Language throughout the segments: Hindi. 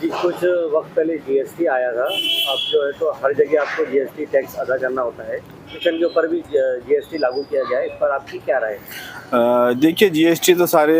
जी, कुछ वक्त पहले जीएसटी आया था। अब जो है तो हर जगह आपको जीएसटी टैक्स अदा करना होता है। एजुकेशन के ऊपर भी जीएसटी लागू किया गया है। इस पर आपकी क्या राय है? देखिए, जीएसटी तो सारे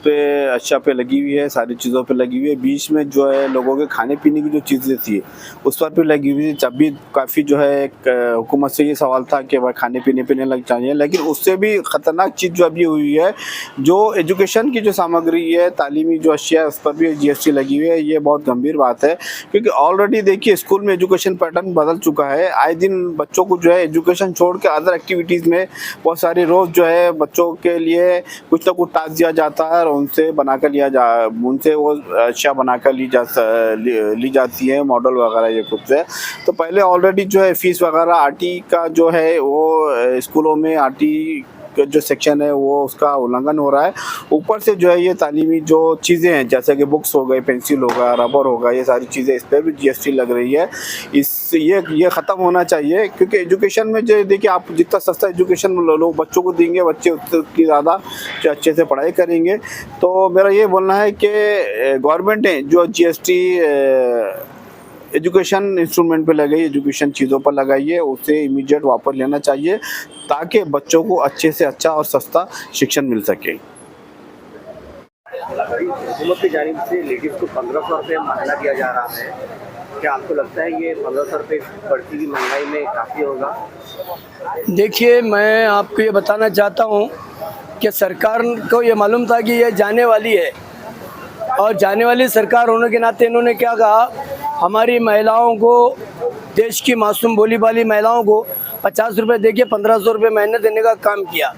पे अशिया पे लगी हुई है, सारी चीज़ों पे लगी हुई है। बीच में जो है लोगों के खाने पीने की जो चीज़ें थी उस पर भी लगी हुई थी। तब भी काफ़ी जो है हुकूमत से ये सवाल था कि भाई खाने पीने पे नहीं लग चाहिए, लेकिन उससे भी ख़तरनाक चीज़ जो अभी हुई है, जो एजुकेशन की जो सामग्री है, तालीमी जो अशिया है, उस पर भी जीएसटी लगी हुई है। ये बहुत गंभीर बात है, क्योंकि ऑलरेडी देखिए स्कूल में एजुकेशन पैटर्न बदल चुका है। आए दिन बच्चों को जो है एजुकेशन छोड़ के अदर एक्टिविटीज़ में बहुत सारी रोज़ जो है बच्चों के लिए कुछ ना कुछ टास्क दिया जाता है और उनसे उनसे वो अशिया बनाकर ली जाती है, मॉडल वगैरह ये कुछ है। तो पहले ऑलरेडी जो है फीस वगैरह आरटी का जो है वो स्कूलों में आरटी जो सेक्शन है वो उसका उल्लंघन हो रहा है। ऊपर से जो है ये तालीमी जो चीज़ें हैं, जैसे कि बुक्स हो गई, पेंसिल होगा, रबर होगा, ये सारी चीज़ें, इस पर भी जीएसटी लग रही है। ये ख़त्म होना चाहिए, क्योंकि एजुकेशन में जो देखिए आप जितना सस्ता एजुकेशन लोग बच्चों को देंगे, बच्चे उतनी ज़्यादा जो अच्छे से पढ़ाई करेंगे। तो मेरा ये बोलना है कि गवर्नमेंट ने जो जीएसटी एजुकेशन इंस्ट्रूमेंट पे लगाई, एजुकेशन चीज़ों पर लगाई है, उसे इमीडिएट वापस लेना चाहिए, ताकि बच्चों को अच्छे से अच्छा और सस्ता शिक्षण मिल सके। हुकूमत की जानिब से लेडीज़ को 1500 रुपये महीना दिया जा रहा है। क्या आपको लगता है ये 1500 रुपये बढ़ती हुई महंगाई में काफ़ी होगा? देखिए, मैं आपको ये बताना चाहता हूँ कि सरकार को ये मालूम था कि ये जाने वाली है, और जाने वाली सरकार होने के नाते इन्होंने क्या कहा, हमारी महिलाओं को, देश की मासूम भोली भाली महिलाओं को 50 रुपये दे के 1500 रुपये महीने देने का काम किया।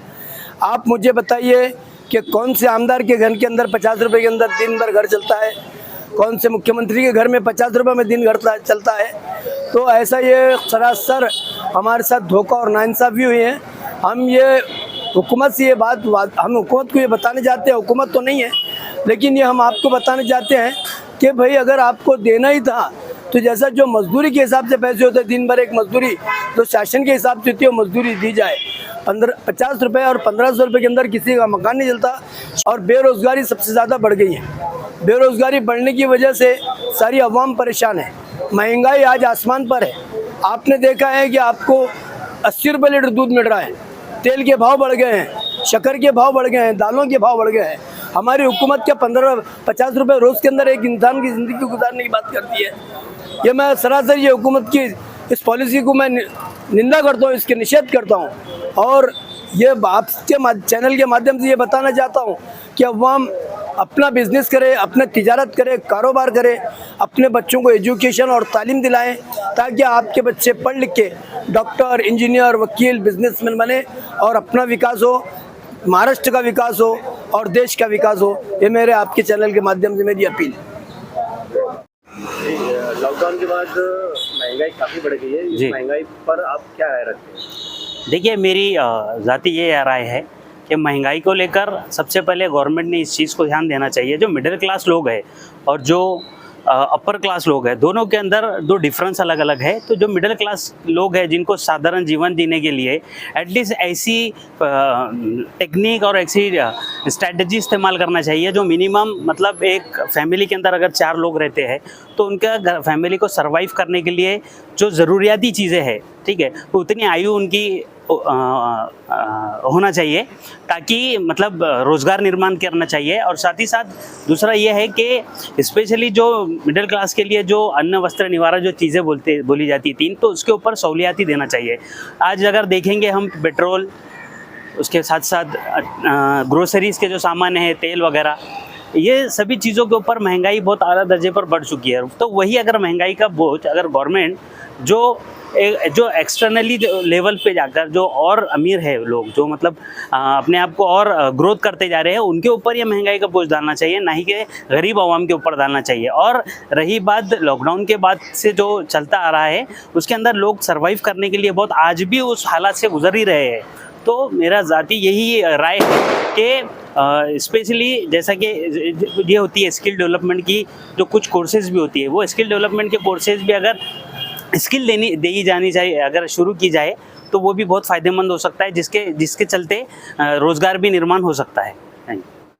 आप मुझे बताइए कि कौन से आमदार के घर के अंदर 50 रुपये के अंदर दिन भर घर चलता है? कौन से मुख्यमंत्री के घर में 50 रुपये में दिन घर चलता है? तो ऐसा ये सरासर हमारे साथ धोखा और नाइंसाफ़ी हुई है। हम ये हुकूमत से हम हुकूमत को ये बताने चाहते हैं, हुकूमत तो नहीं है, लेकिन ये हम आपको बताना चाहते हैं कि भाई अगर आपको देना ही था तो जैसा जो मजदूरी के हिसाब से पैसे होते हैं, दिन भर एक मजदूरी तो शासन के हिसाब से होती है, वो मजदूरी दी जाए। 50 रुपये और 1500 रुपये के अंदर किसी का मकान नहीं चलता। और बेरोज़गारी सबसे ज़्यादा बढ़ गई है। बेरोज़गारी बढ़ने की वजह से सारी अवाम परेशान है। महंगाई आज आसमान पर है। आपने देखा है कि आपको 80 रुपये लीटर दूध मिल रहा है, तेल के भाव बढ़ गए हैं, शक्कर के भाव बढ़ गए हैं, दालों के भाव बढ़ गए हैं। हमारी हुकूमत क्या 50 रुपये रोज़ के अंदर एक इंसान की ज़िंदगी गुजारने की बात करती है? ये मैं सरासर ये हुकूमत की इस पॉलिसी को मैं निंदा करता हूँ, इसके निषेध करता हूँ। और ये आपके चैनल के माध्यम से ये बताना चाहता हूँ कि अवाम अपना बिजनेस करे, अपने तिजारत करे, कारोबार करे, अपने बच्चों को एजुकेशन और तालीम दिलाएं, ताकि आपके बच्चे पढ़ लिख के डॉक्टर, इंजीनियर, वकील, बिजनेसमैन बने और अपना विकास हो, महाराष्ट्र का विकास हो और देश का विकास हो। ये मेरे आपके चैनल के माध्यम से मेरी अपील है। लॉकडाउन के बाद महंगाई काफ़ी बढ़ गई है। इस महंगाई पर आप क्या राय रखते हैं? देखिए, मेरी ज़ाती ये राय है कि महंगाई को लेकर सबसे पहले गवर्नमेंट ने इस चीज़ को ध्यान देना चाहिए। जो मिडिल क्लास लोग हैं और जो अपर क्लास लोग हैं, दोनों के अंदर दो डिफरेंस अलग अलग है। तो जो मिडिल क्लास लोग हैं, जिनको साधारण जीवन जीने के लिए एटलीस्ट ऐसी टेक्निक और ऐसी स्ट्रैटेजी इस्तेमाल करना चाहिए जो मिनिमम, मतलब एक फैमिली के अंदर अगर 4 लोग रहते हैं तो उनका फैमिली को सर्वाइव करने के लिए जो ज़रूरियाती चीज़ें हैं, ठीक है, तो उतनी आयु उनकी होना चाहिए, ताकि मतलब रोज़गार निर्माण करना चाहिए। और साथ ही साथ दूसरा ये है कि स्पेशली जो मिडिल क्लास के लिए जो अन्न वस्त्र निवारा जो चीज़ें बोली जाती थी, तो उसके ऊपर सहूलियत ही देना चाहिए। आज अगर देखेंगे हम पेट्रोल, उसके साथ साथ ग्रोसरीज़ के जो सामान है, तेल वगैरह, ये सभी चीज़ों के ऊपर महंगाई बहुत आला दर्जे पर बढ़ चुकी है। तो वही अगर महंगाई का बोझ अगर गवर्नमेंट जो एक्सटर्नली लेवल पे जाकर जो और अमीर है लोग, जो मतलब अपने आप को और ग्रोथ करते जा रहे हैं, उनके ऊपर ये महंगाई का बोझ डालना चाहिए, ना ही कि गरीब आवाम के ऊपर डालना चाहिए। और रही बात लॉकडाउन के बाद से जो चलता आ रहा है, उसके अंदर लोग सर्वाइव करने के लिए बहुत आज भी उस हालात से गुजर ही रहे हैं। तो मेरा ज़ाती यही राय है कि स्पेशली जैसा कि ये होती है स्किल डेवलपमेंट की जो कुछ कोर्सेज़ भी होती है, वो स्किल डेवलपमेंट के कोर्सेज़ भी अगर स्किल दी जानी चाहिए, अगर शुरू की जाए तो वो भी बहुत फ़ायदेमंद हो सकता है, जिसके चलते रोज़गार भी निर्माण हो सकता है।